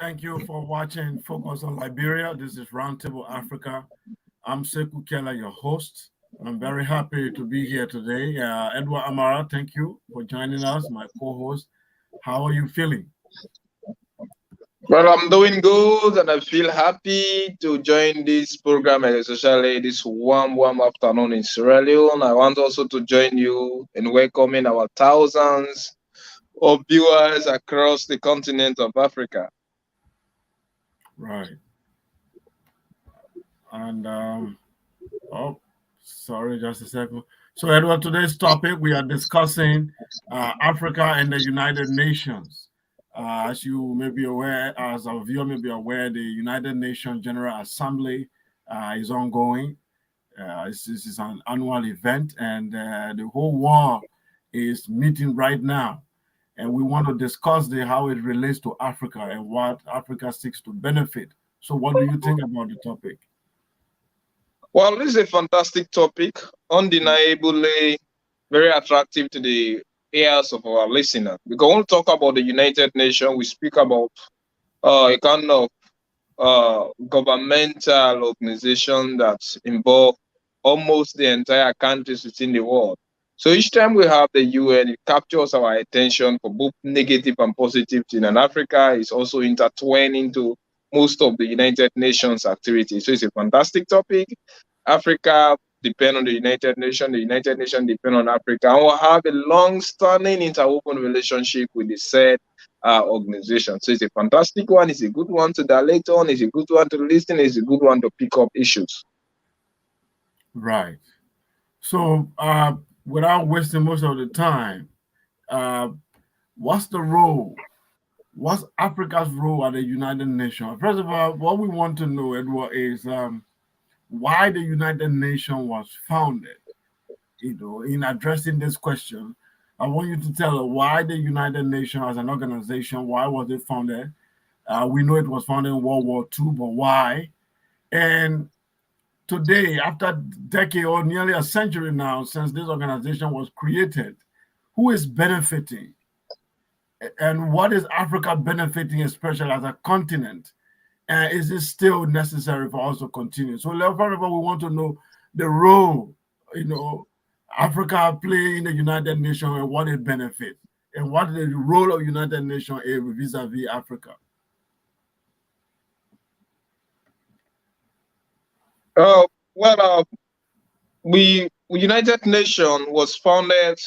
Thank you for watching Focus on Liberia. This is Roundtable Africa. I'm Sekou Kela, your host. I'm very happy to be here today. Edward Amara, thank you for joining us, my co-host. How are you feeling? Well, I'm doing good and I feel happy to join this program, especially this warm afternoon in Sierra Leone. I want also to join you in welcoming our thousands of viewers across the continent of Africa. Right. And oh, sorry, just a second. So, Edward, today's topic we are discussing Africa and the United Nations. As you may be aware, as our viewer may be aware, the United Nations General Assembly is ongoing. This is an annual event, and the whole world is meeting right now. And we want to discuss how it relates to Africa and what Africa seeks to benefit. So, what do you think about the topic? Well, this is a fantastic topic, undeniably very attractive to the ears of our listeners. Because when we talk about the United Nations, we speak about a kind of governmental organization that involve almost the entire countries within the world. So each time we have the UN, it captures our attention for both negative and positive things. And Africa is also intertwined into most of the United Nations activities. So it's a fantastic topic. Africa depend on the United Nations depend on Africa, and we'll have a long-standing interwoven relationship with the said organization. So it's a fantastic one. It's a good one to dilate on. It's a good one to listen. It's a good one to pick up issues. Right. So, without wasting most of the time, uh, what's the role? What's Africa's role at the United Nations? First of all, what we want to know, Edward, is why the United Nations was founded. In addressing this question, I want you to tell us why the United Nations as an organization, why was it founded? We know it was founded in World War II, but why? And today, after a decade or nearly a century now since this organization was created, who is benefiting? And what is Africa benefiting, especially as a continent? And is it still necessary for us to continue? So, first of all, we want to know the role, Africa play in the United Nations and what it benefits, and what the role of United Nations is vis-a-vis Africa. Well, we United Nations was founded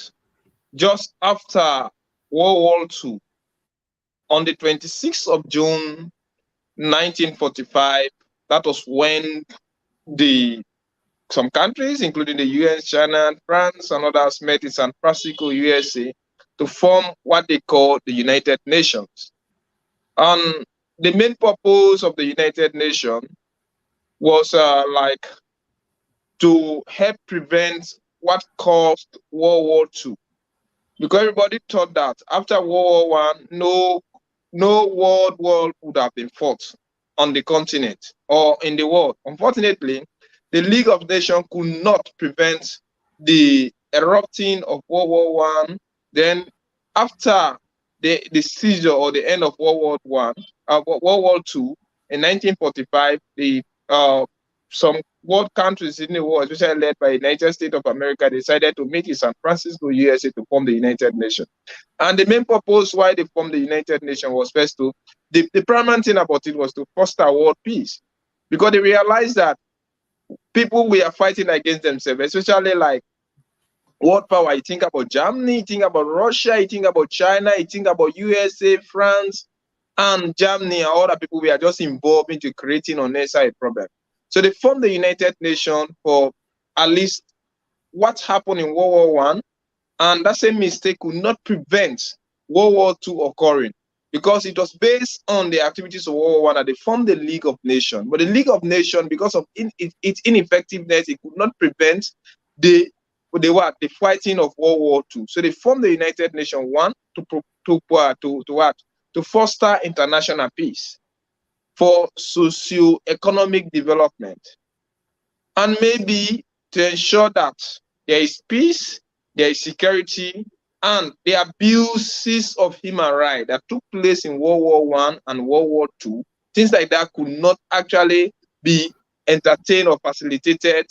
just after World War II on the 26th of June 1945. That was when some countries, including the US, China, France, and others, met in San Francisco, USA, to form what they call the United Nations. And the main purpose of the United Nations was to help prevent what caused World War II. Because everybody thought that after World War I, no world war would have been fought on the continent or in the world. Unfortunately, the League of Nations could not prevent the erupting of World War I. Then, after the seizure or the end of World War II in 1945, some world countries in the world, especially led by the United States of America, decided to meet in San Francisco, USA, to form the United Nations. And the main purpose why they formed the United Nations was first the paramount thing about it was to foster world peace, because they realized that people were fighting against themselves, especially like world power. You think about Germany, you think about Russia, you think about China, you think about USA, France, and Germany, and other people were just involved into creating unnecessary problem. So they formed the United Nations for at least what happened in World War I, and that same mistake could not prevent World War II occurring, because it was based on the activities of World War I that they formed the League of Nations. But the League of Nations, because of its ineffectiveness, it could not prevent the fighting of World War II. So they formed the United Nations, one, to foster international peace, for socio-economic development, and maybe to ensure that there is peace, there is security, and the abuses of human rights that took place in World War One and World War Two, things like that could not actually be entertained or facilitated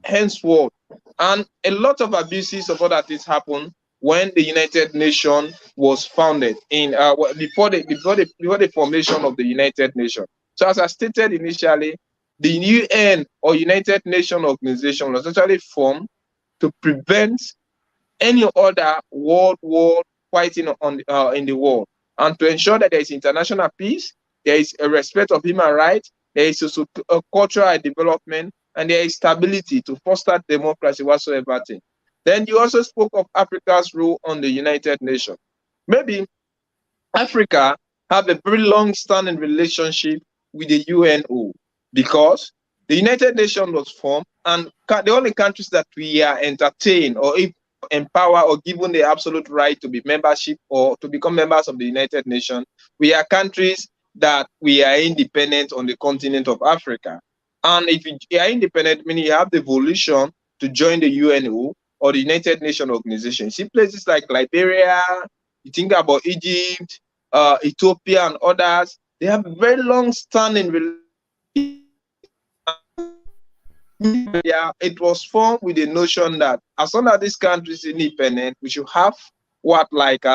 henceforth. And a lot of abuses of other things happened when the United Nations was founded in before the formation of the United Nations. So as I stated initially, the UN or United Nations organization was actually formed to prevent any other world war fighting in the world, and to ensure that there is international peace, there is a respect of human rights, there is also a cultural development, and there is stability to foster democracy whatsoever thing. Then you also spoke of Africa's role on the United Nations. Maybe Africa have a very long-standing relationship with the UNO because the United Nations was formed, and the only countries that we are entertained or empower or given the absolute right to be membership or to become members of the United Nations, we are countries that we are independent on the continent of Africa. And if you are independent, meaning you have the volition to join the UNO or the United Nations organization. See places like Liberia, you think about Egypt, Ethiopia, and others, they have a very long-standing it was formed with the notion that as long as this country is independent, we should have what like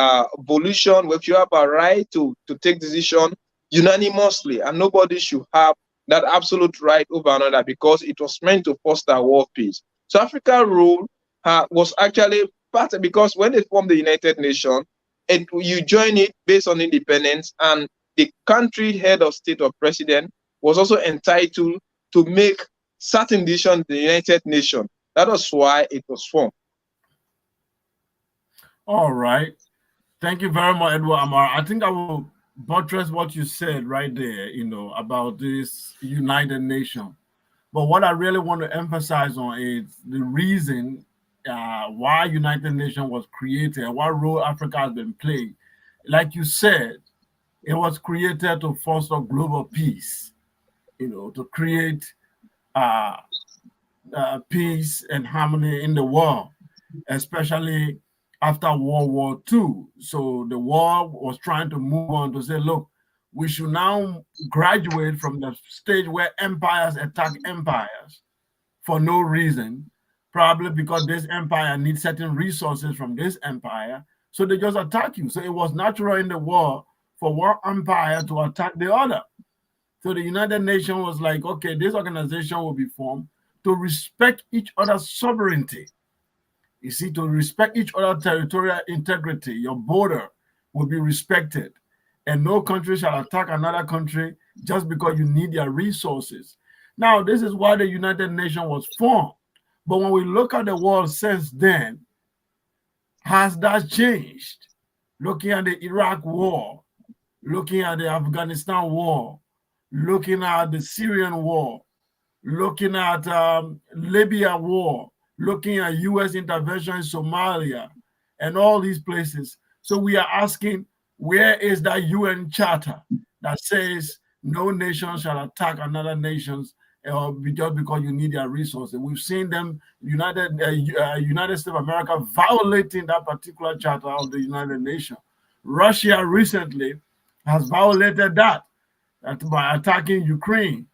volition, we should have a right to take decision unanimously, and nobody should have that absolute right over another because it was meant to foster world peace. So Africa rule was actually part of, because when they formed the United Nations, you join it based on independence, and the country head of state or president was also entitled to make certain decisions in the United Nations. That was why it was formed. All right. Thank you very much, Edward Amar. I think I will buttress what you said right there, about this United Nations. But what I really want to emphasize on is the reason why United Nations was created, what role Africa has been playing. Like you said, it was created to foster global peace, to create uh, peace and harmony in the world, especially after World War II. So the world was trying to move on to say, look, we should now graduate from the stage where empires attack empires for no reason, probably because this empire needs certain resources from this empire. So they just attack you. So it was natural in the war for one empire to attack the other. So the United Nations was like, okay, this organization will be formed to respect each other's sovereignty. You see, to respect each other's territorial integrity, your border will be respected. And no country shall attack another country just because you need their resources. Now, this is why the United Nations was formed. But when we look at the world since then, has that changed? Looking at the Iraq war, looking at the Afghanistan war, looking at the Syrian war, looking at Libya war, looking at U.S. intervention in Somalia, and all these places. So we are asking, where is that UN charter that says no nation shall attack another nations just because you need their resources? We've seen them, United States of America, violating that particular charter of the United Nations. Russia recently has violated that by attacking Ukraine.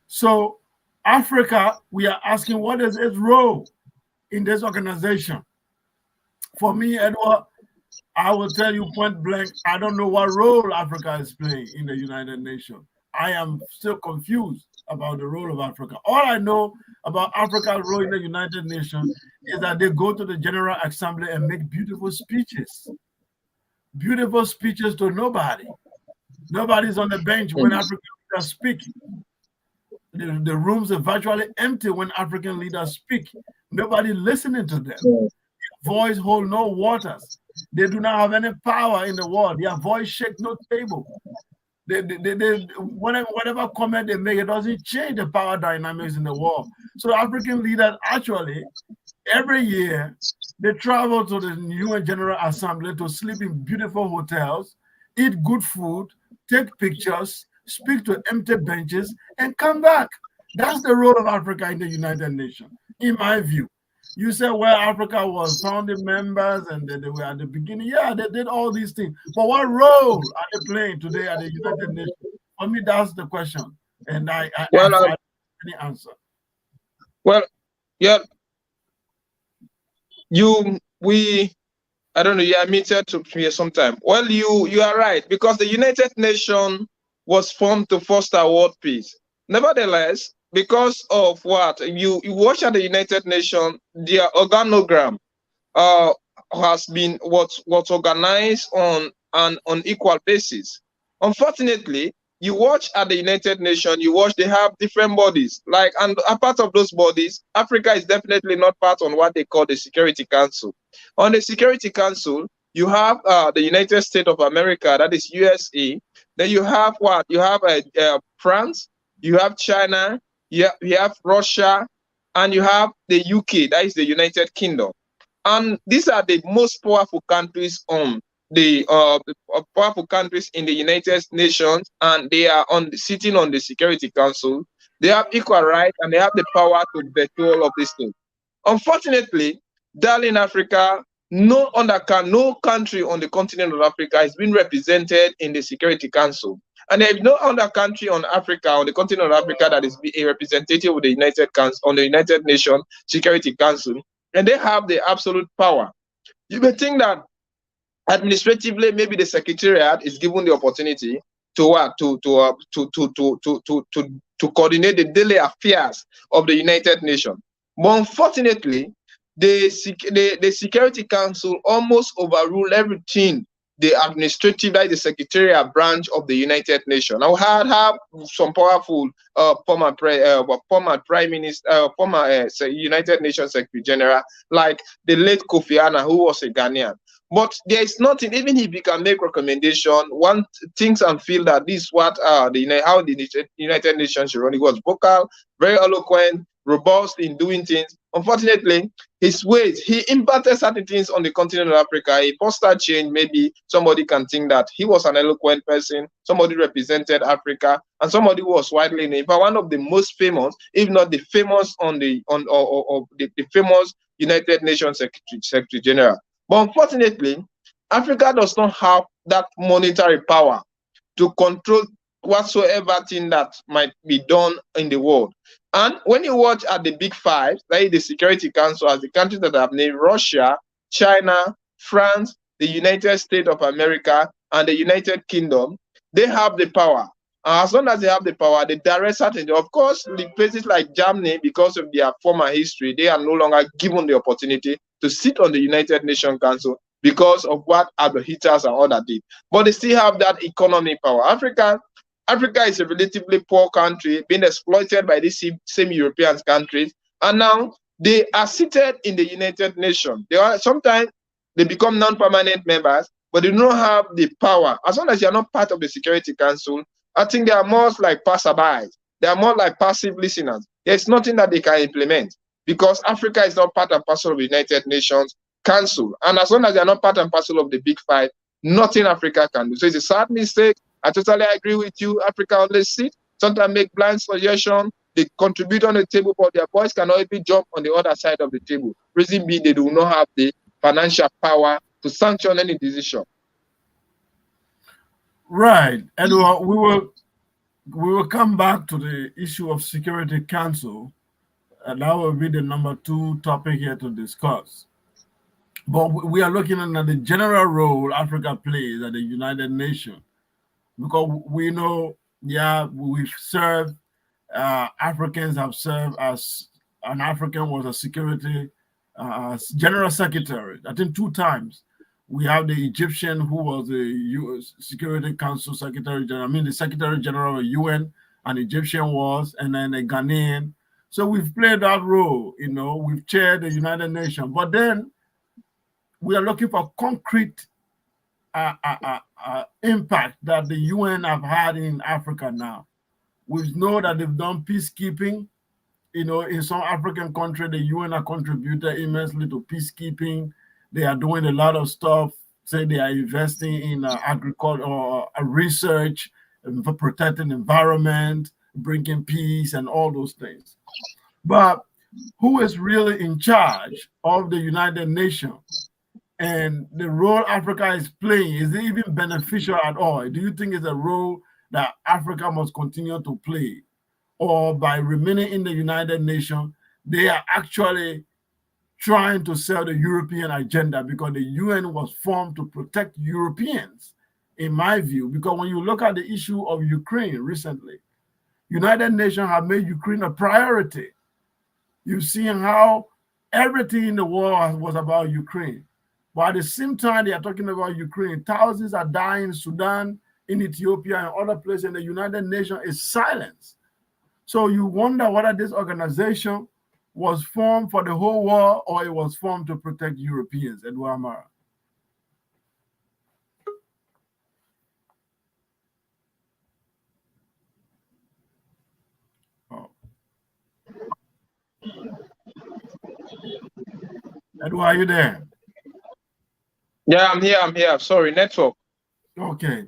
So Africa, we are asking, what is its role in this organization? For me, Edward, I will tell you point blank, I don't know what role Africa is playing in the United Nations. I am still confused about the role of Africa. All I know about Africa's role in the United Nations is that they go to the General Assembly and make beautiful speeches. Beautiful speeches to nobody. Nobody's on the bench when African leaders speak. The rooms are virtually empty when African leaders speak. Nobody listening to them. Their voice hold no waters. They do not have any power in the world. Their voice shake no table. Whatever comment they make, it doesn't change the power dynamics in the world. So African leaders actually, every year, they travel to the UN General Assembly to sleep in beautiful hotels, eat good food, take pictures, speak to empty benches, and come back. That's the role of Africa in the United Nations, in my view. You said where Africa was founding members and they were at the beginning. Yeah, they did all these things. But what role are they playing today at the United Nations? For me, that's the question. And Well, I any answer. well, yeah, you we I don't know. You admitted to me sometime. Well, you are right because the United Nations was formed to foster world peace. Nevertheless, because of what you watch at the United Nations, their organogram uh, has been what's organized on an unequal basis. Unfortunately, you watch at the United Nations, you watch they have different bodies. Like, and a part of those bodies, Africa is definitely not part on what they call the Security Council. On the Security Council, you have the United States of America, that is USA. Then you have what? You have France, you have China, you have Russia, and you have the UK, that is the United Kingdom. And these are the most powerful countries on the powerful countries in the United Nations, and they are sitting on the Security Council. They have equal rights and they have the power to veto all of these things. Unfortunately, darling Africa, no country on the continent of Africa is being represented in the Security Council. And there is no other country on Africa, on the continent of Africa, that is a representative of the United Council on the United Nations Security Council, and they have the absolute power. You may think that administratively, maybe the secretariat is given the opportunity to to coordinate the daily affairs of the United Nations. But unfortunately, the Security Council almost overrule everything the administrative, like the secretarial branch of the United Nations. Now, have some powerful former prime minister, former United Nations Secretary General, like the late Kofi Annan, who was a Ghanaian. But there is nothing, even if you can make recommendation, one thinks and feel that this is what how the United Nations should run. He was vocal, very eloquent, robust in doing things. Unfortunately, his ways, he imparted certain things on the continent of Africa. He fostered change. Maybe somebody can think that he was an eloquent person, somebody represented Africa, and somebody who was widely known. But one of the most famous, if not the famous, on the the famous United Nations Secretary General. But unfortunately, Africa does not have that monetary power to control whatsoever thing that might be done in the world. And when you watch at the big five, like the Security Council, as the countries that have named Russia, China, France, the United States of America, and the United Kingdom, they have the power. As long as they have the power, the direct certainty. Of course, the places like Germany, because of their former history, they are no longer given the opportunity to sit on the United Nations Council because of what Adolf Hitler and others did. But they still have that economic power. Africa is a relatively poor country being exploited by these same European countries, and now they are seated in the United Nations. They are sometimes they become non-permanent members, but they don't have the power. As long as you are not part of the Security Council, I think they are more like passerbys. They are more like passive listeners. There's nothing that they can implement because Africa is not part and parcel of the United Nations Council. And as long as they are not part and parcel of the big five, nothing Africa can do. So it's a sad mistake. I totally agree with you. Africa only sit, sometimes make blind suggestions. They contribute on the table, but their voice cannot even jump on the other side of the table. Reason being, they do not have the financial power to sanction any decision. Right. And we will come back to the issue of Security Council, and that will be the number two topic here to discuss. But we are looking at the general role Africa plays at the United Nations because we know, yeah, we've served, Africans have served as an African was a security general secretary, I think two times. We have the Egyptian who was the Security Council Secretary General, I mean, the Secretary General of UN, an Egyptian was, and then a Ghanaian. So we've played that role, we've chaired the United Nations. But then we are looking for concrete impact that the UN have had in Africa now. We know that they've done peacekeeping. In some African country, the UN have contributed immensely to peacekeeping. They are doing a lot of stuff. Say they are investing in agriculture or research, for protecting environment, bringing peace, and all those things. But who is really in charge of the United Nations and the role Africa is playing, is it even beneficial at all? Do you think it's a role that Africa must continue to play? Or by remaining in the United Nations, they are actually trying to sell the European agenda because the UN was formed to protect Europeans, in my view. Because when you look at the issue of Ukraine recently, United Nations have made Ukraine a priority. You've seen how everything in the world was about Ukraine. But at the same time, they are talking about Ukraine. Thousands are dying in Sudan, in Ethiopia, and other places, and the United Nations is silent. So you wonder whether this organization was formed for the whole world or it was formed to protect Europeans. Edward Amara. Oh. Edward, are you there? Yeah, I'm here. I'm here. Sorry, network. Okay.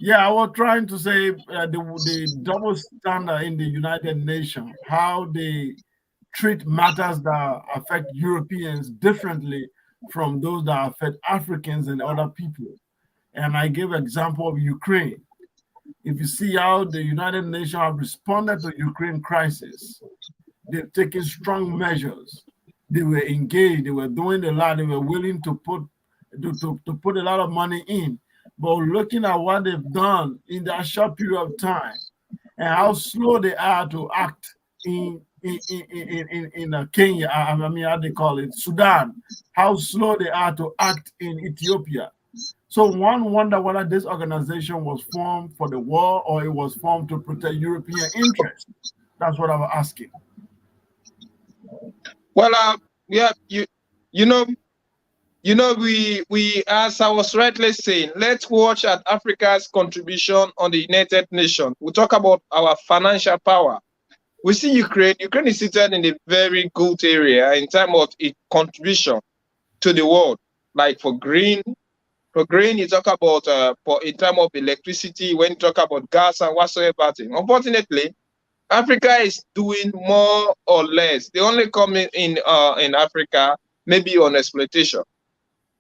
Yeah, I was trying to say the double standard in the United Nations, how they treat matters that affect Europeans differently from those that affect Africans and other people. And I gave example of Ukraine. If you see how the United Nations have responded to Ukraine crisis, they've taken strong measures. They were engaged. They were doing a lot. They were willing to put a lot of money in. But looking at what they've done in that short period of time and how slow they are to act in Kenya, I mean, how they call it, Sudan, how slow they are to act in Ethiopia. So one wonder whether this organization was formed for the war or it was formed to protect European interests. That's what I was asking. Well, yeah, you know, we as I was rightly saying, let's watch at Africa's contribution on the United Nations. We talk about our financial power. We see Ukraine. Ukraine is seated in a very good area in terms of its contribution to the world. Like for green, you talk about for in terms of electricity. When you talk about gas and whatsoever thing. Unfortunately, Africa is doing more or less. They only come in Africa maybe on exploitation.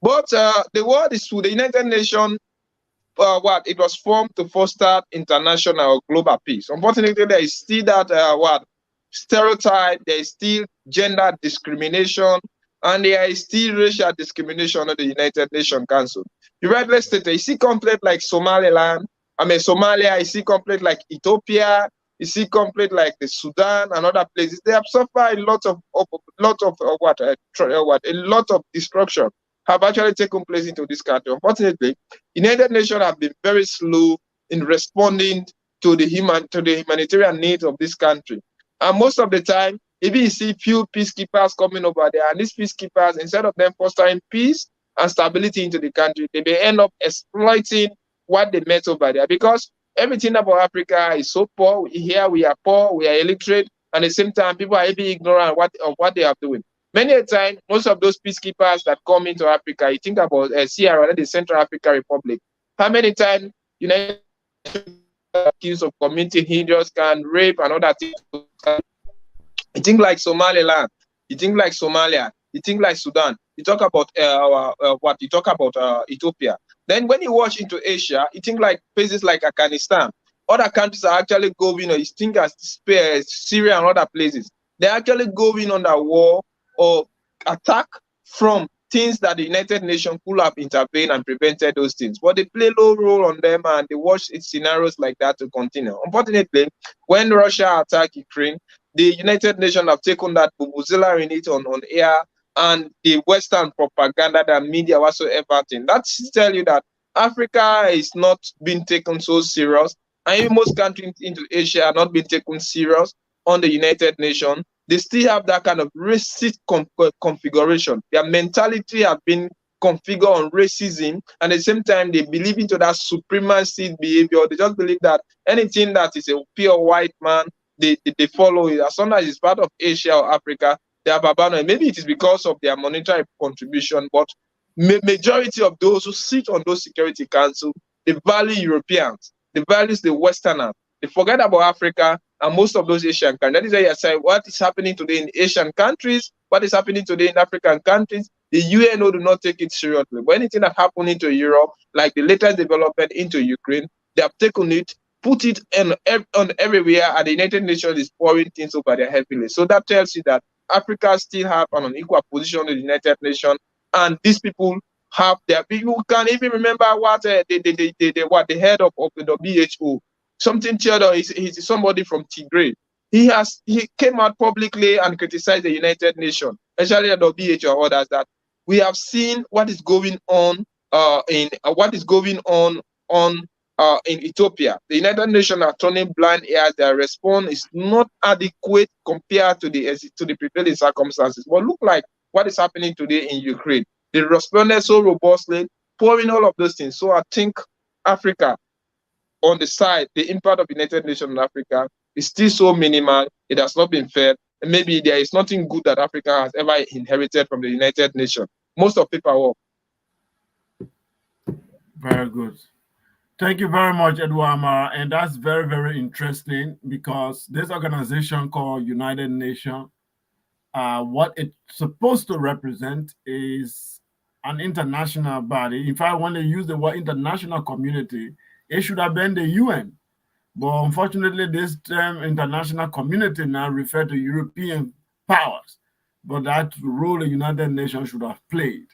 But the world is through the United Nations. What it was formed to foster international global peace. Unfortunately, there is still that stereotype. There is still gender discrimination, and there is still racial discrimination at the United Nations Council. You rightly stated. You see conflict like Somaliland. I mean Somalia. You see conflict like Ethiopia. You see conflict like the Sudan and other places. They have suffered a lot of a lot of destruction have actually taken place into this country. Unfortunately, United Nations have been very slow in responding to the humanitarian needs of this country. And most of the time, maybe you see few peacekeepers coming over there, and these peacekeepers, instead of them fostering peace and stability into the country, they may end up exploiting what they met over there. Because everything about Africa is so poor. Here we are poor, we are illiterate, and at the same time, people are even ignorant of what they are doing. Many a time, most of those peacekeepers that come into Africa, you think about Sierra Leone, the Central African Republic. How many times United Nations accused of committing injuries, can rape and other things? You think like Somaliland, you think like Somalia, you think like Sudan. You talk about what you talk about Ethiopia. Then when you watch into Asia, you think like places like Afghanistan. Other countries are actually going, you think as Syria and other places. They're actually going on the war or attack from things that the United Nations could have intervened and prevented those things. But they play low role on them and they watch scenarios like that to continue. Unfortunately, when Russia attacked Ukraine, the United Nations have taken that bubuzela in it on air, and the Western propaganda, the media whatsoever thing. That tell you that Africa is not being taken so serious, and even most countries into Asia are not being taken serious on the United Nations. They still have that kind of racist configuration. Their mentality has been configured on racism, and at the same time, they believe into that supremacy behavior. They just believe that anything that is a pure white man, they follow it. As long as it's part of Asia or Africa, they have abandoned. Maybe it is because of their monetary contribution, but majority of those who sit on those security council, they value Europeans, they value the Westerners. They forget about Africa, and most of those Asian countries. That is why I say what is happening today in Asian countries, what is happening today in African countries, the UNO do not take it seriously. But anything that happened into Europe, like the latest development into Ukraine, they have taken it, put it on everywhere, and the United Nations is pouring things over there heavily. So that tells you that Africa still have an unequal position in the United Nations, and these people have their people can even remember what the head of the WHO, something Theodore is somebody from Tigray. He came out publicly and criticized the United Nations, especially the WHO or others, that we have seen what is going on in Ethiopia. The United Nations are turning blind ears. Their response is not adequate compared to the prevailing circumstances. But look like what is happening today in Ukraine. They responded so robustly, pouring all of those things. So I think Africa, on the side, the impact of the United Nations in Africa is still so minimal. It has not been fair. And maybe there is nothing good that Africa has ever inherited from the United Nations. Most of paperwork. Very good. Thank you very much, Edwama. And that's very, very interesting because this organization called United Nations, what it's supposed to represent is an international body. If I want to use the word international community, it should have been the UN. But unfortunately, this term international community now refers to European powers. But that role the United Nations should have played.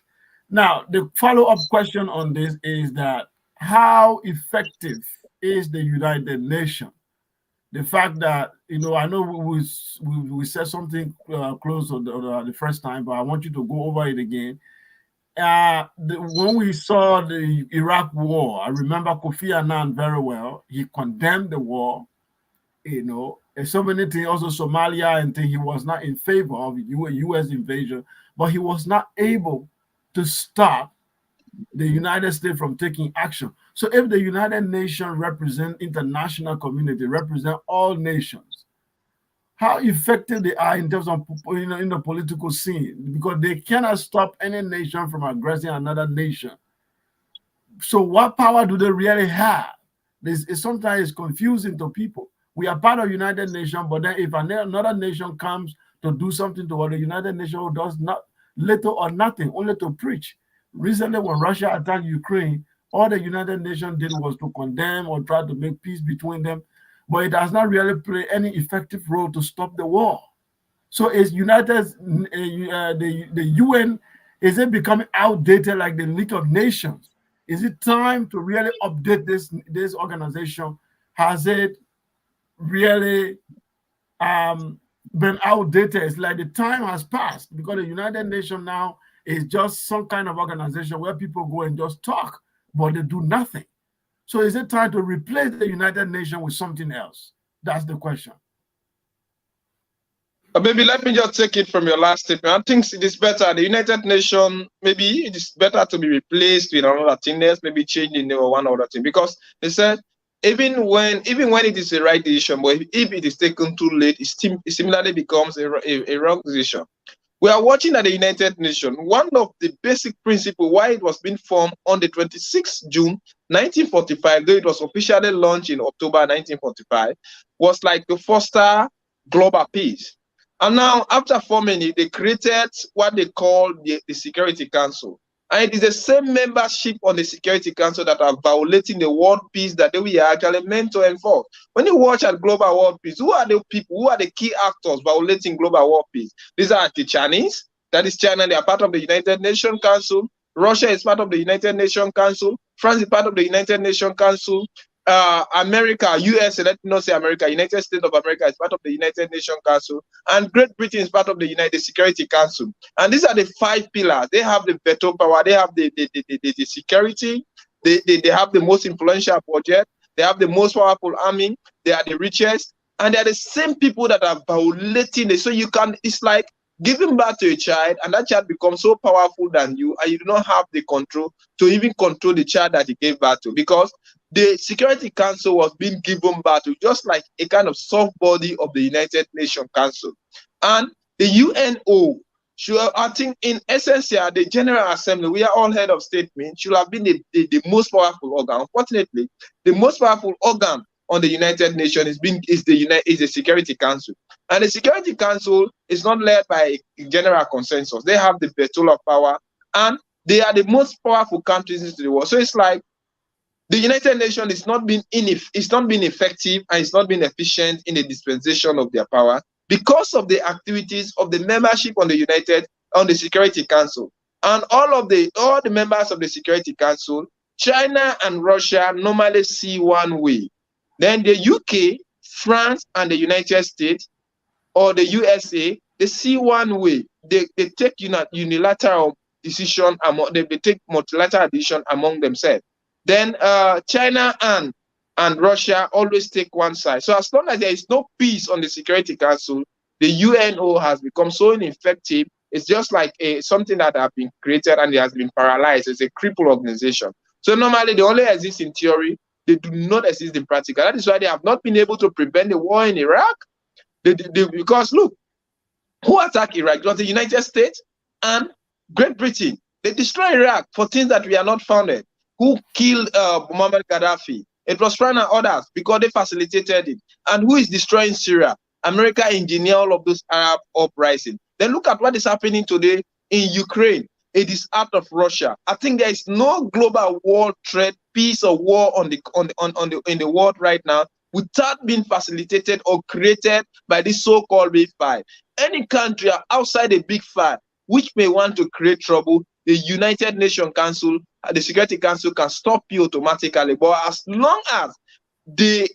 Now, the follow-up question on this is that how effective is the United Nations? The fact that, I know we said something close on the first time, but I want you to go over it again. When we saw the Iraq war, I remember Kofi Annan very well. He condemned the war, and so many things, also Somalia and things. He was not in favor of U.S. invasion, but he was not able to stop the United States from taking action. So if the United Nations represent international community, represent all nations, how effective they are in terms of in the political scene, because they cannot stop any nation from aggressing another nation. So what power do they really have? This is sometimes confusing to people. We are part of United Nations, but then if another nation comes to do something to what the United Nations does not little or nothing, only to preach. Recently, when Russia attacked Ukraine, all the United Nations did was to condemn or try to make peace between them, but it does not really play any effective role to stop the war. So is the UN, is it becoming outdated like the League of Nations? Is it time to really update this organization? Has it really been outdated? It's like the time has passed because the United Nations now is just some kind of organization where people go and just talk, but they do nothing. So is it time to replace the United Nations with something else? That's the question. Maybe let me just take it from your last statement. I think it is better. The United Nations, maybe it is better to be replaced with another thing else, maybe change the name or one other thing. Because they said even when it is the right decision, but if it is taken too late, it similarly becomes a wrong decision. We are watching at the United Nations. One of the basic principles why it was being formed on the 26th June 1945, though it was officially launched in October 1945, was like to foster global peace. And now, after forming it, they created what they call the Security Council. And it is the same membership on the Security Council that are violating the world peace that we are actually meant to enforce. When you watch at global world peace, who are the people, who are the key actors violating global world peace? These are the Chinese. That is China. They are part of the United Nations Council. Russia is part of the United Nations Council. France is part of the United Nations Council. America, US, let me not say America, United States of America is part of the United Nations Council, and Great Britain is part of the United Security Council. And these are the 5 pillars. They have the veto power, they have the security, they have the most influential budget, they have the most powerful army, they are the richest, and they are the same people that are violating it. So you can, it's like giving birth to a child, and that child becomes so powerful than you, and you do not have the control to even control the child that you gave birth to, because the Security Council was being given birth to just like a kind of soft body of the United Nations Council. And the UNO, I think in essence here, the General Assembly, we are all head of state, should have been the most powerful organ. Unfortunately, the most powerful organ on the United Nations is the Security Council, and the Security Council is not led by a general consensus. They have the veto of power, and they are the most powerful countries in the world. So it's like the United Nations is not being it's not being effective, and it's not being efficient in the dispensation of their power because of the activities of the membership on the Security Council. And all the members of the Security Council, China and Russia normally see one way. Then the UK, France, and the United States or the USA, they see one way. They take unilateral decision they take multilateral decision among themselves. Then China and Russia always take one side. So as long as there is no peace on the Security Council, the UNO has become so ineffective. It's just like something that has been created and it has been paralyzed. It's a crippled organization. So normally they only exist in theory. They do not exist in practical. That is why they have not been able to prevent the war in Iraq. Because look, who attacked Iraq? It was the United States and Great Britain. They destroyed Iraq for things that we are not founded. Who killed Muammar Gaddafi? It was France and others because they facilitated it. And who is destroying Syria? America engineered all of those Arab uprisings. Then look at what is happening today in Ukraine. It is out of Russia. I think there is no global world trade, peace or war in the world right now without being facilitated or created by this so-called Big Five. Any country outside the Big Five which may want to create trouble, the United Nations Council, the Security Council can stop you automatically. But as long as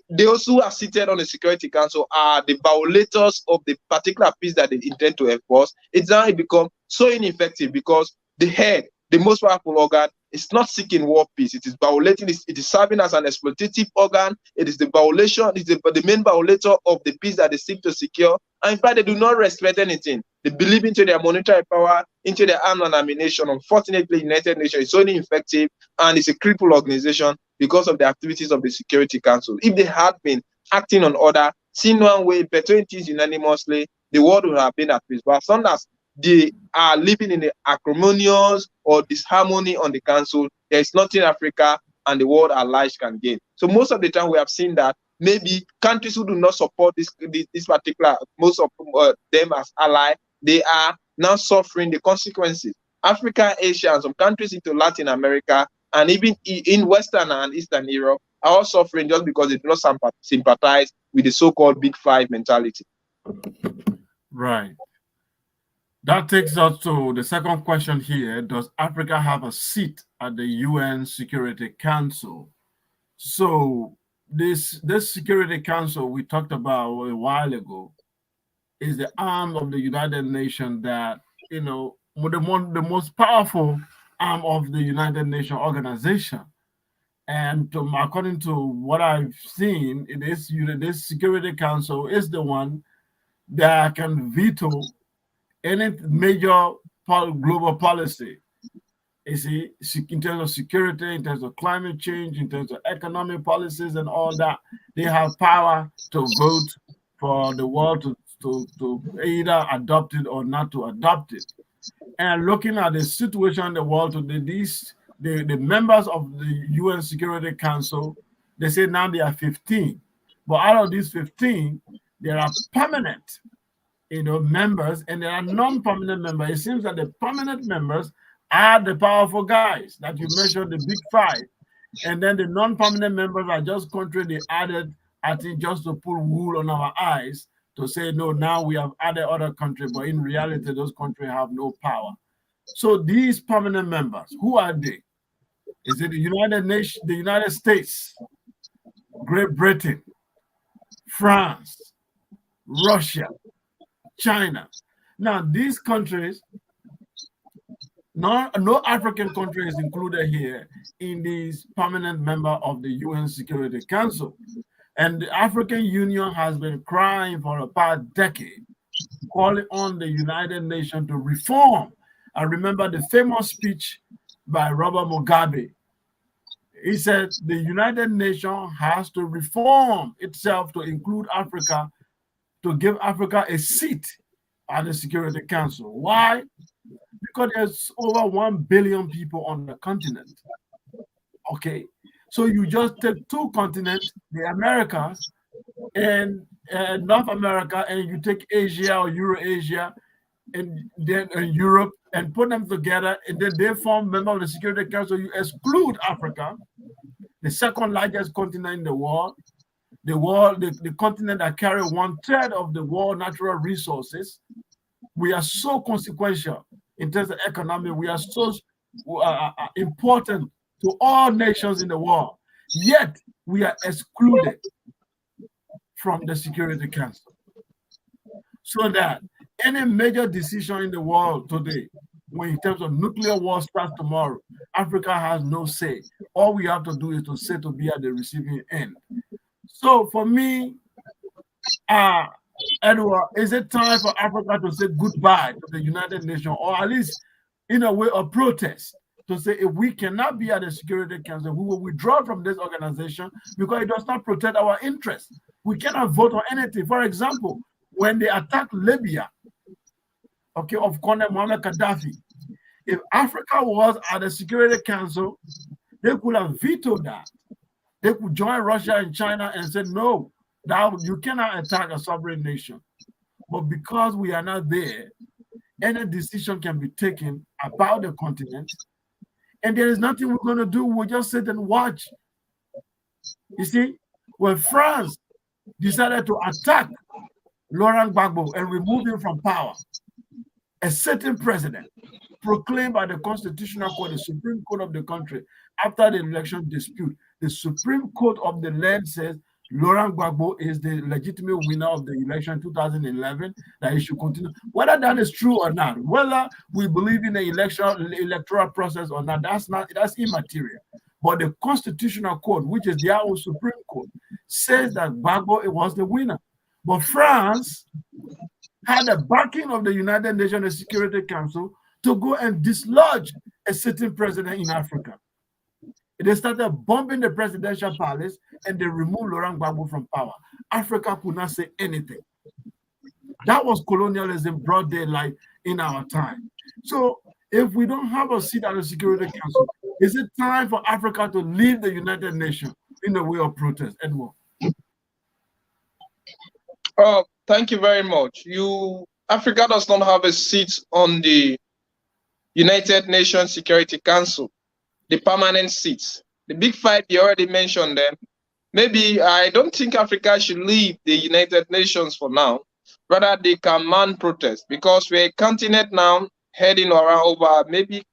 those who are seated on the Security Council are the violators of the particular peace that they intend to enforce, it's now become so ineffective because the head, the most powerful organ, is not seeking world peace. It is violating, it is serving as an exploitative organ. It is the violation, it is the main violator of the peace that they seek to secure. And in fact, they do not respect anything. They believe into their monetary power, into their arms and ammunition. Unfortunately, United Nations is only ineffective and it's a crippled organization because of the activities of the Security Council. If they had been acting on order, seen one way, pursuing things unanimously, the world would have been at peace. But as long as they are living in the acrimonious or disharmony on the council, there is nothing Africa and the world allies can gain. So most of the time we have seen that maybe countries who do not support this particular, most of them as ally, they are now suffering the consequences. Africa, Asia, and some countries into Latin America, and even in Western and Eastern Europe are all suffering just because they do not sympathize with the so-called Big Five mentality. Right. That takes us to the second question here. Does Africa have a seat at the UN Security Council? So this Security Council we talked about a while ago is the arm of the United Nations that, the most powerful arm of the United Nations organization. And according to what I've seen, this Security Council is the one that can veto any major global policy. You see, in terms of security, in terms of climate change, in terms of economic policies and all that, they have power to vote for the world to either adopt it or not to adopt it. And looking at the situation in the world today, the members of the UN Security Council, they say now they are 15. But out of these 15, there are permanent members, and there are non-permanent members. It seems that the permanent members are the powerful guys that you mentioned, the Big Five. And then the non-permanent members are just countries they added, I think, just to put wool on our eyes to say, no, now we have added other countries, but in reality, those countries have no power. So these permanent members, who are they? Is it the United Nations, the United States, Great Britain, France, Russia, China? Now, these countries, no African country is included here in these permanent member of the UN Security Council. And the African Union has been crying for a past decade, calling on the United Nations to reform. I remember the famous speech by Robert Mugabe. He said the United Nations has to reform itself to include Africa, to give Africa a seat at the Security Council. Why? Because there's over 1 billion people on the continent. Okay. So you just take two continents, the Americas and North America, and you take Asia or Eurasia and then Europe and put them together, and then they form member of the Security Council. You exclude Africa, the second largest continent in the world, the continent that carry 1/3 of the world natural resources. We are so consequential in terms of economy. We are so important to all nations in the world. Yet we are excluded from the Security Council. So that any major decision in the world today, when in terms of nuclear war starts tomorrow, Africa has no say. All we have to do is to say to be at the receiving end. So for me, Edward, is it time for Africa to say goodbye to the United Nations, or at least in a way of protest, to say if we cannot be at the Security Council, we will withdraw from this organization because it does not protect our interests. We cannot vote on anything. For example, when they attacked Libya, okay, of Colonel Muammar Gaddafi, if Africa was at the Security Council, they could have vetoed that. They could join Russia and China and say, no, that you cannot attack a sovereign nation. But because we are not there, any decision can be taken about the continent, and there is nothing we're going to do. We'll just sit and watch. You see, when France decided to attack Laurent Gbagbo and remove him from power, a certain president proclaimed by the Constitutional Court, the Supreme Court of the country, after the election dispute, the Supreme Court of the land says Laurent Gbagbo is the legitimate winner of the election 2011, that he should continue. Whether that is true or not, whether we believe in the electoral process or not, that's immaterial. But the Constitutional Court, which is their own Supreme Court, says that Gbagbo was the winner. But France had the backing of the United Nations Security Council to go and dislodge a sitting president in Africa. They started bombing the presidential palace and they removed Laurent Gbagbo from power. Africa could not say anything. That was colonialism broad daylight in our time. So if we don't have a seat at the Security Council, is it time for Africa to leave the United Nations in the way of protest? Edward. Oh, thank you very much. Africa does not have a seat on the United Nations Security Council, the permanent seats. The big five, you already mentioned them. Maybe I don't think Africa should leave the United Nations for now. Rather, they can mount protest, because we're a continent now heading around over maybe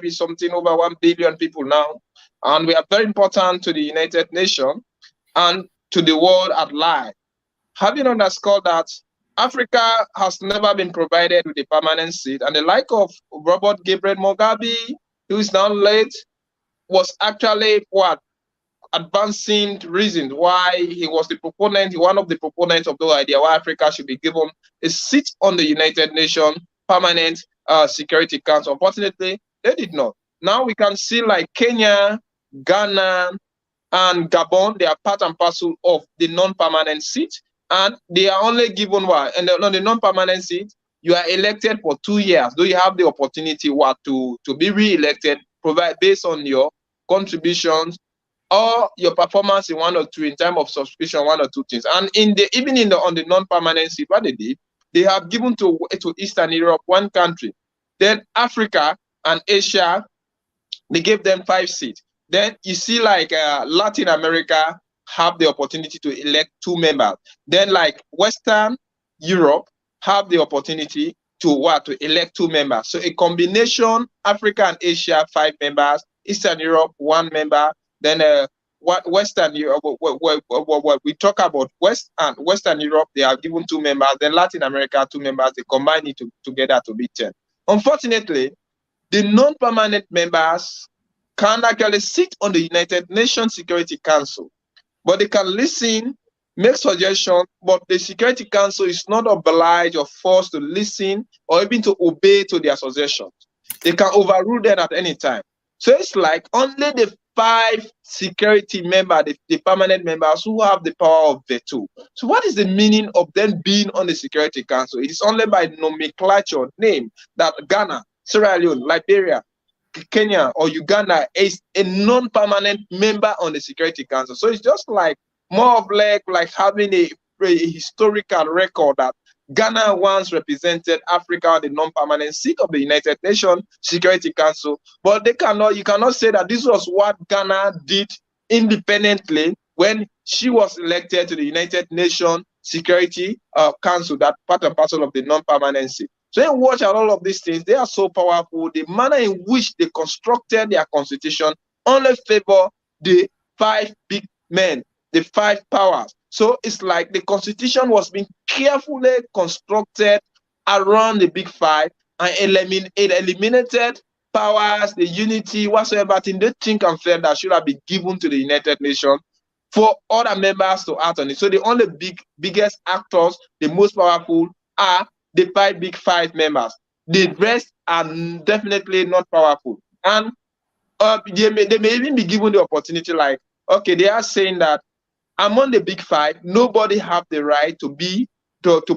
something over 1 billion people now. And we are very important to the United Nations and to the world at large. Having underscored that Africa has never been provided with a permanent seat, and the like of Robert Gabriel Mugabe, who is now late, was actually advancing reasons why he was one of the proponents of the idea why Africa should be given a seat on the United Nations Permanent Security Council. Unfortunately, they did not. Now we can see like Kenya, Ghana, and Gabon, they are part and parcel of the non-permanent seat, and they are only given and on the non-permanent seat, you are elected for 2 years. Do you have the opportunity to be re-elected, based on your contributions or your performance in one or two, in terms of subscription, one or two things. And on the non-permanent seat, what they did, they have given to Eastern Europe 1 country. Then Africa and Asia, they gave them 5 seats. Then you see like Latin America have the opportunity to elect 2 members. Then like Western Europe have the opportunity to elect 2 members. So a combination, Africa and Asia 5 members, Eastern Europe 1 member. Then Western Europe, what we talk about Western Europe, they are given 2 members. Then Latin America 2 members. They combine it together to be 10. Unfortunately, the non-permanent members can actually sit on the United Nations Security Council, but they can listen, make suggestions, but the Security Council is not obliged or forced to listen or even to obey to their suggestions. They can overrule them at any time. So it's like only the 5 security members, the permanent members, who have the power of veto. So what is the meaning of them being on the Security Council? It is only by nomenclature, name, that Ghana, Sierra Leone, Liberia, Kenya or Uganda is a non-permanent member on the Security Council. So it's just like more of like having a historical record that Ghana once represented Africa on the non-permanent seat of the United Nations Security Council, but you cannot say that this was what Ghana did independently when she was elected to the United Nations Security Council, that part and parcel of the non-permanent seat. So you watch at all of these things, they are so powerful. The manner in which they constructed their constitution only favor the 5 big men, the 5 powers. So it's like the constitution was being carefully constructed around the big 5, and it eliminated powers, the unity, whatsoever thing they think and feel that should have been given to the United Nations for other members to act on it. So the only biggest actors, the most powerful, are the 5 big 5 members. The rest are definitely not powerful. And they may even be given the opportunity, like, okay, they are saying that among the big 5, nobody have the right to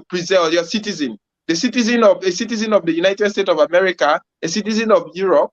preserve your citizen. A citizen of the United States of America, a citizen of Europe,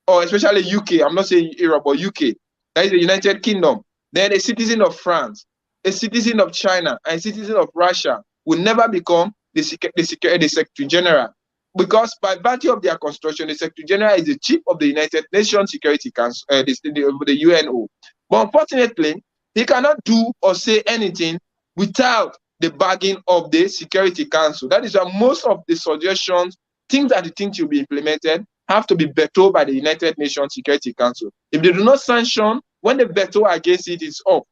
or especially UK, I'm not saying Europe, but UK, that is the United Kingdom, then a citizen of France, a citizen of China, and a citizen of Russia will never become the Secretary General. Because by virtue of their construction, the Secretary General is the chief of the United Nations Security Council, the UNO. But unfortunately, he cannot do or say anything without the backing of the Security Council. That is why most of the suggestions, things that the things will be implemented, have to be vetoed by the United Nations Security Council. If they do not sanction, when they veto against it, it's off.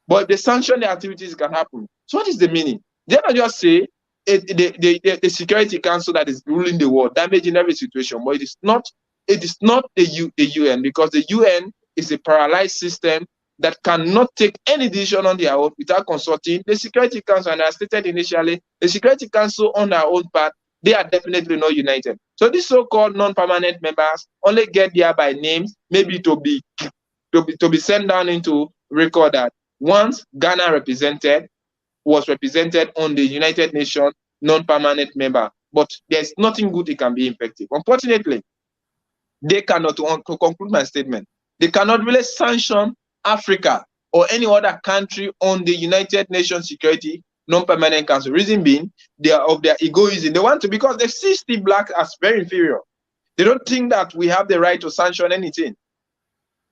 But if they sanction, the activities can happen. So what is the meaning? They don't just say the Security Council that is ruling the world, damaging every situation, but it is not the UN, because the UN is a paralyzed system that cannot take any decision on their own without consulting the Security Council. And as stated initially, the Security Council on their own part, they are definitely not united. So these so-called non-permanent members only get there by names, maybe to be sent down into record that once Ghana was represented on the United Nations non-permanent member, but there's nothing good it can be effective. Unfortunately, they cannot, to conclude my statement, they cannot really sanction Africa or any other country on the United Nations Security Non-Permanent Council. Reason being, they are of their egoism. They want to, because they see Steve Black as very inferior. They don't think that we have the right to sanction anything.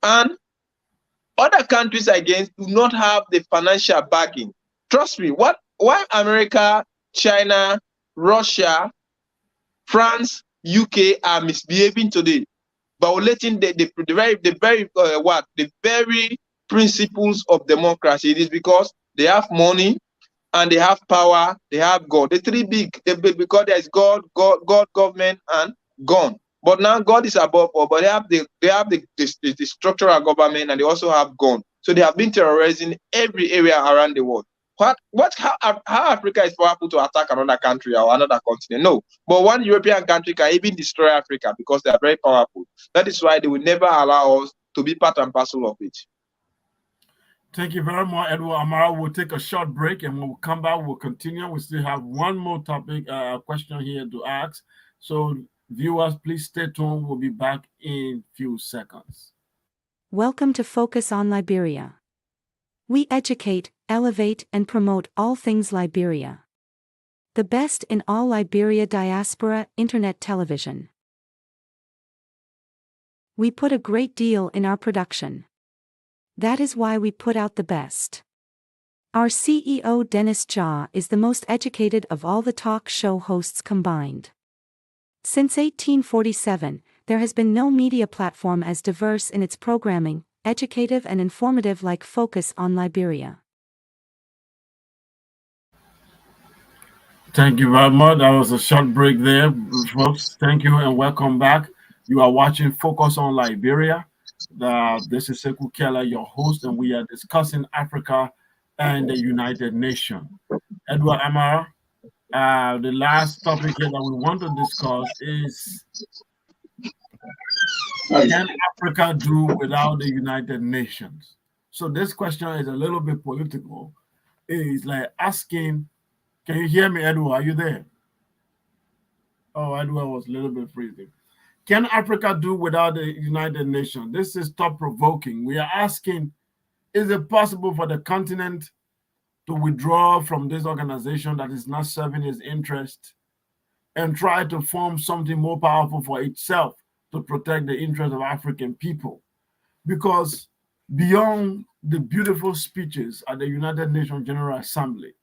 And other countries, again, do not have the financial backing. Trust me, why America, China, Russia, France, UK are misbehaving today, violating the very principles of democracy. It is because they have money and they have power, they have God. The 3 big, because there is God, government, and gun. But now God is above all, but they have the structural government, and they also have gun. So they have been terrorizing every area around the world. How Africa is powerful to attack another country or another continent? No. But one European country can even destroy Africa because they are very powerful. That is why they will never allow us to be part and parcel of it. Thank you very much, Edward Amara. We'll take a short break, and when we come back, we'll continue. We still have one more topic, question here to ask. So, viewers, please stay tuned. We'll be back in a few seconds. Welcome to Focus on Liberia. We educate, elevate, and promote all things Liberia. The best in all Liberia diaspora internet television. We put a great deal in our production. That is why we put out the best. Our CEO Dennis Jah is the most educated of all the talk show hosts combined. Since 1847, there has been no media platform as diverse in its programming, educative and informative like Focus on Liberia. Thank you very much. That was a short break there, folks. Thank you and welcome back. You are watching Focus on Liberia. This is Sekou Kela, your host, and we are discussing Africa and the United Nations. Edward Amara, the last topic here that we want to discuss is, can Africa do without the United Nations? So this question is a little bit political. It's like asking, can you hear me, Edward? Are you there? Oh, Edward was a little bit freezing. Can Africa do without the United Nations? This is thought provoking. We are asking, is it possible for the continent to withdraw from this organization that is not serving its interest and try to form something more powerful for itself to protect the interests of African people? Because beyond the beautiful speeches at the United Nations General Assembly,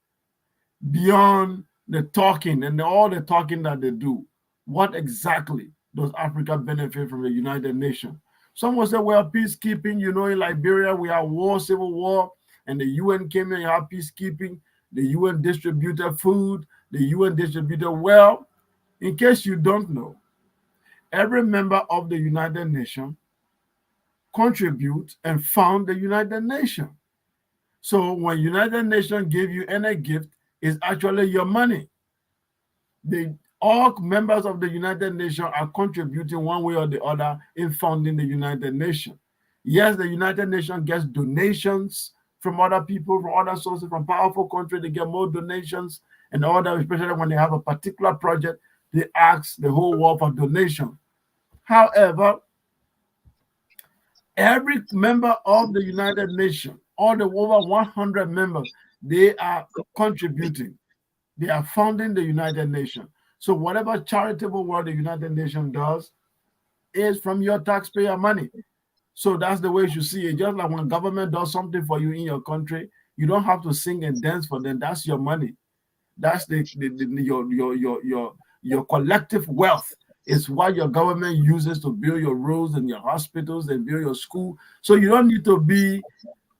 beyond the talking and all the talking that they do, what exactly does Africa benefit from the United Nations? Some will say, well, peacekeeping, in Liberia, we have war, civil war, and the UN came in and had peacekeeping. The UN distributed food, the UN distributed, well, in case you don't know, every member of the United Nations contribute and found the United Nations. So when United Nations give you any gift, it's actually your money. All members of the United Nations are contributing one way or the other in founding the United Nations. Yes, the United Nations gets donations from other people, from other sources, from powerful countries. They get more donations and all that, especially when they have a particular project, they ask the whole world for donation. However, every member of the United Nations, all the over 100 members, they are contributing. They are founding the United Nations. So whatever charitable work the United Nations does is from your taxpayer money. So that's the way you should see it. Just like when government does something for you in your country, you don't have to sing and dance for them. That's your money. That's your collective wealth. It's what your government uses to build your roads and your hospitals and build your school. So you don't need to be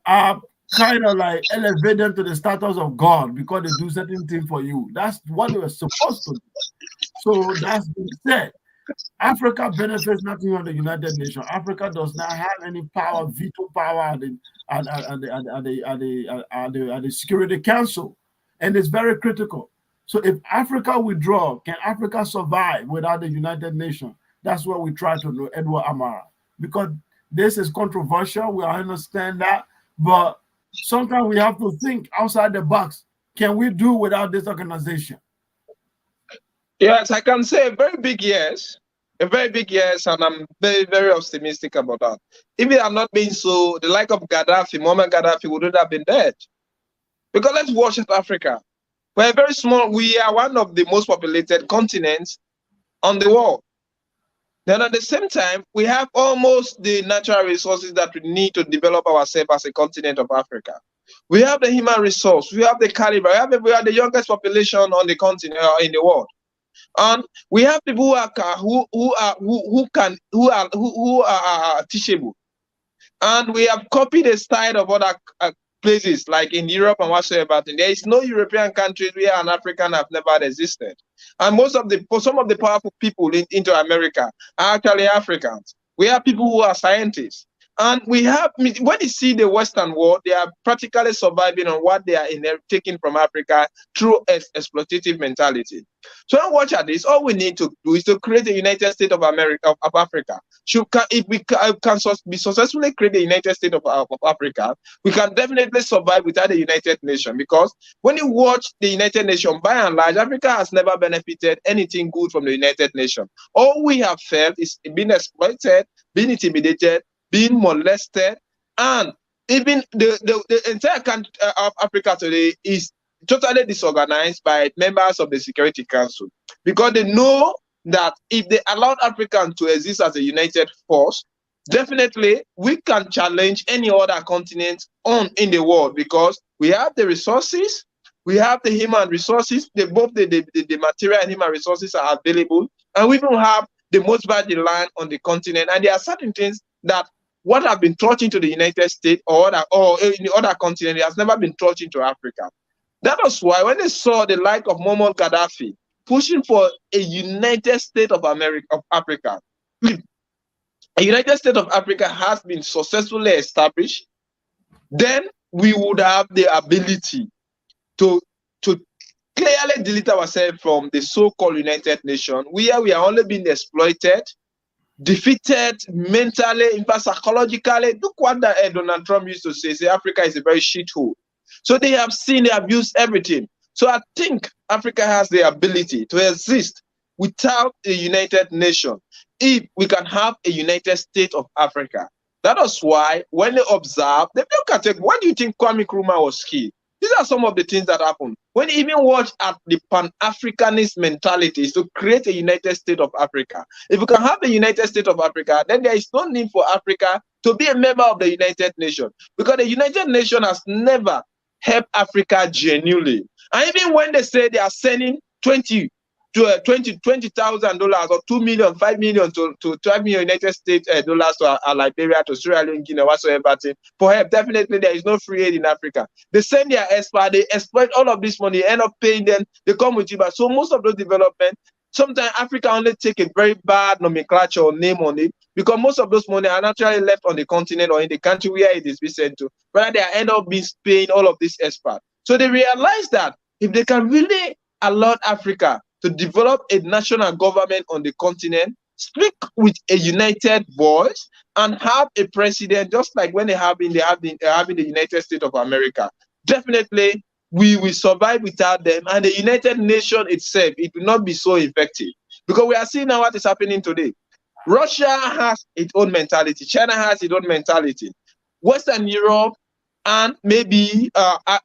kind of like elevate them to the status of God because they do certain things for you. That's what they were supposed to do. So that's been said. Africa benefits nothing from the United Nations. Africa does not have any power, veto power at the Security Council, and it's very critical. So if Africa withdraw, can Africa survive without the United Nations? That's what we try to do, Edward Amara, because this is controversial. We understand that, but sometimes we have to think outside the box. Can we do without this organization? Yes, I can say a very big yes. A very big yes, and I'm very, very optimistic about that. If it had not been so, the like of Gaddafi, Muammar Gaddafi would have been dead. Because let's watch at Africa. We're very small. We are one of the most populated continents on the world. Then at the same time, we have almost the natural resources that we need to develop ourselves as a continent of Africa. We have the human resource. We have the caliber. We are the youngest population on the continent in the world. And we have people who are teachable, and we have copied the style of other places like in Europe and whatsoever. There is no European country where an African have never existed, and some of the powerful people into America are actually Africans. We have people who are scientists. And when you see the Western world, they are practically surviving on what they are taking from Africa through exploitative mentality. So when we watch at this, all we need to do is to create a United States of America of Africa. If we can be successfully create the United States of Africa, we can definitely survive without the United Nations. Because when you watch the United Nations, by and large, Africa has never benefited anything good from the United Nations. All we have felt is being exploited, being intimidated, being molested, and even the entire country of Africa today is totally disorganized by members of the Security Council, because they know that if they allowed Africans to exist as a united force, definitely we can challenge any other continent in the world, because we have the resources, we have the human resources, both the material and human resources are available, and we even have the most valuable land on the continent. And there are certain things that what have been taught into the United States or in the other continent, it has never been taught into Africa. That was why when they saw the like of Muammar Gaddafi pushing for a United States of Africa, a United States of Africa has been successfully established, then we would have the ability to clearly delete ourselves from the so-called United Nations, where we are only being exploited, defeated mentally, in fact, psychologically. Look what Donald Trump used to say Africa is a very shithole. So they have used everything. So I think Africa has the ability to exist without the United Nations. if we can have a United States of Africa. That was why when they observe, they look at it. Why do you think Kwame Nkrumah was killed? These are some of the things that happened. When you even watch at the Pan-Africanist mentality is to create a United States of Africa. If we can have a United States of Africa, then there is no need for Africa to be a member of the United Nations, because the United Nations has never helped Africa genuinely. And even when they say they are sending 20 to $20,000 or 2 million, 5 million to 12 million United States dollars to Liberia, to Sierra Leone, Guinea, whatsoever thing for help. Definitely, there is no free aid in Africa. They send their expert, they exploit all of this money, end up paying them, they come with you. But so most of those development, sometimes Africa only take a very bad nomenclature or name on it, because most of those money are naturally left on the continent or in the country where it is being sent to. But they end up being paying all of this expert. So they realize that if they can really allow Africa to develop a national government on the continent, speak with a united voice, and have a president, just like when they have in the United States of America. Definitely, we will survive without them, and the United Nations itself, it will not be so effective. Because we are seeing now what is happening today. Russia has its own mentality. China has its own mentality. Western Europe and maybe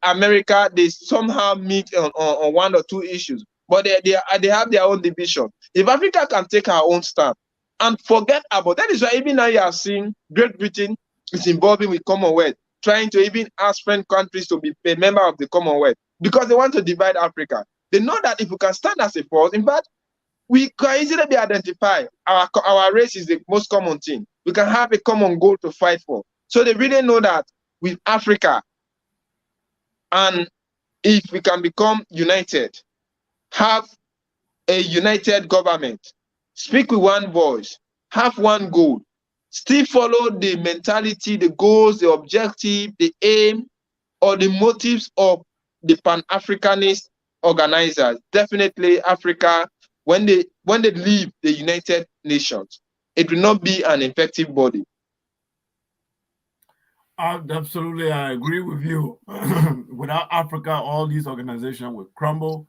America, they somehow meet on one or two issues, but they have their own division. If Africa can take our own stand and forget about that, is why even now you are seeing Great Britain is involving with Commonwealth, trying to even ask friend countries to be a member of the Commonwealth, because they want to divide Africa. They know that if we can stand as a force, in fact, we can easily be identified. Our race is the most common thing. We can have a common goal to fight for. So they really know that with Africa, and if we can become united, have a united government, speak with one voice, have one goal, still follow the mentality, the goals, the objective, the aim, or the motives of the Pan-Africanist organizers. Definitely Africa, when they leave the United Nations, it will not be an effective body. Absolutely, I agree with you. Without Africa, all these organizations will crumble.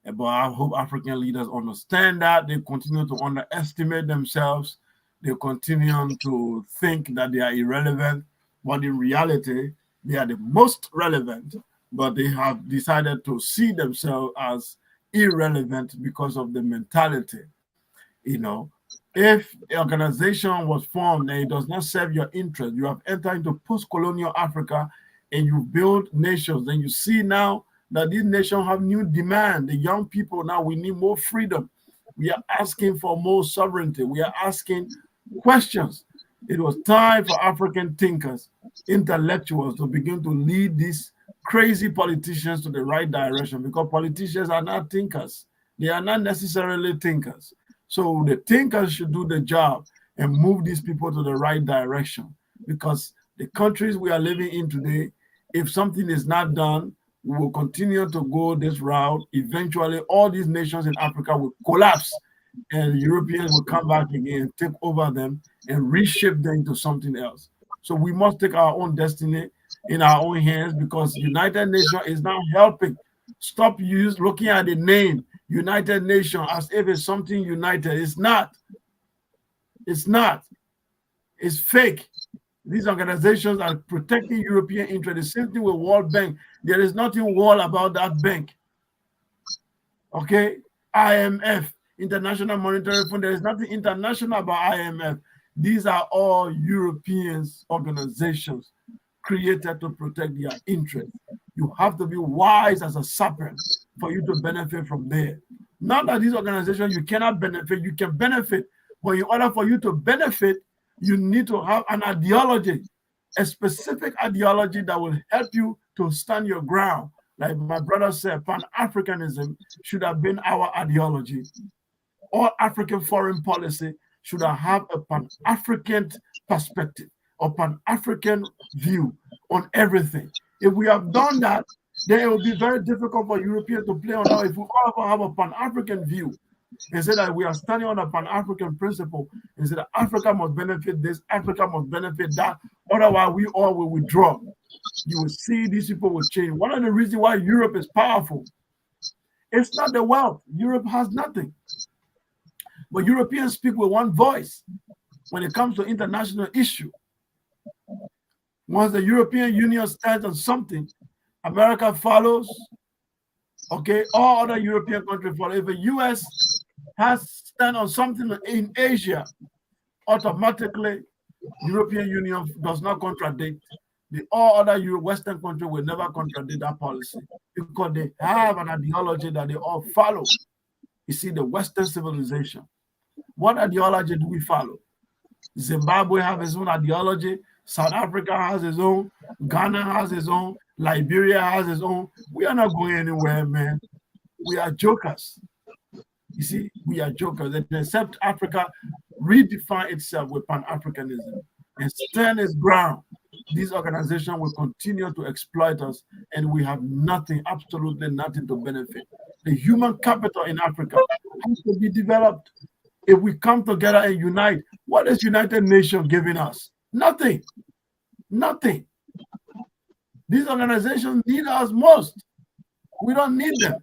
But I hope African leaders understand that. They continue to underestimate themselves. They continue to think that they are irrelevant, but in reality, they are the most relevant. But they have decided to see themselves as irrelevant because of the mentality. You know, if the organization was formed and it does not serve your interest, you have entered into post-colonial Africa and you build nations, and you see now that these nations have new demand. The young people now, we need more freedom. We are asking for more sovereignty. We are asking questions. It was time for African thinkers, intellectuals, to begin to lead these crazy politicians to the right direction, because politicians are not thinkers. They are not necessarily thinkers. So the thinkers should do the job and move these people to the right direction, because the countries we are living in today, if something is not done, we will continue to go this route. Eventually, all these nations in Africa will collapse, and Europeans will come back again, take over them, and reshape them into something else. So we must take our own destiny in our own hands, because United Nations is not helping. Stop looking at the name United Nations as if it's something united. It's not. It's not. It's fake. These organizations are protecting European interests. The same thing with World Bank. There is nothing world about that bank. Okay? IMF, International Monetary Fund. There is nothing international about IMF. These are all European organizations created to protect their interests. You have to be wise as a serpent for you to benefit from there. Not that these organizations you cannot benefit, you can benefit, but in order for you to benefit, you need to have an ideology, a specific ideology that will help you to stand your ground. Like my brother said, Pan-Africanism should have been our ideology. All African foreign policy should have a Pan-African perspective or Pan-African view on everything. If we have done that, then it will be very difficult for Europeans to play on now. If we all have a Pan-African view and say that we are standing on a Pan-African principle and say that Africa must benefit this, Africa must benefit that, otherwise we all will withdraw. You will see these people will change. One of the reasons why Europe is powerful, it's not the wealth. Europe has nothing. But Europeans speak with one voice when it comes to international issue. Once the European Union stands on something, America follows. Okay, all other European countries follow. If the US has stand on something in Asia, automatically European Union does not contradict. The all other Western countries will never contradict that policy because they have an ideology that they all follow. You see, the Western civilization. What ideology do we follow? Zimbabwe have its own ideology. South Africa has its own. Ghana has its own. Liberia has its own. We are not going anywhere, man. We are jokers. You see, we are jokers. And except Africa redefine itself with Pan-Africanism and stand its ground, these organizations will continue to exploit us, and we have nothing, absolutely nothing to benefit. The human capital in Africa has to be developed. If we come together and unite, what is United Nations giving us? Nothing. Nothing. These organizations need us most. We don't need them.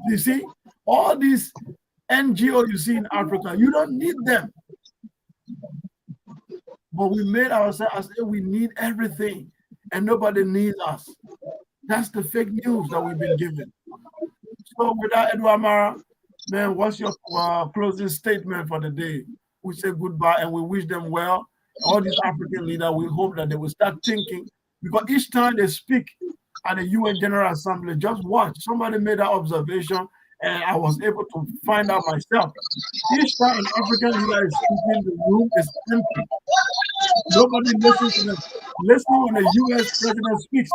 You see, all these NGOs you see in Africa, you don't need them. But we made ourselves as if we need everything and nobody needs us. That's the fake news that we've been given. So without Edward Mara, man, what's your closing statement for the day? We say goodbye and we wish them well. All these African leaders, we hope that they will start thinking, because each time they speak at the UN General Assembly, just watch. Somebody made that observation and I was able to find out myself. Each time an African leader is speaking, the room is empty. Nobody listens to them. Listen when the US president speaks.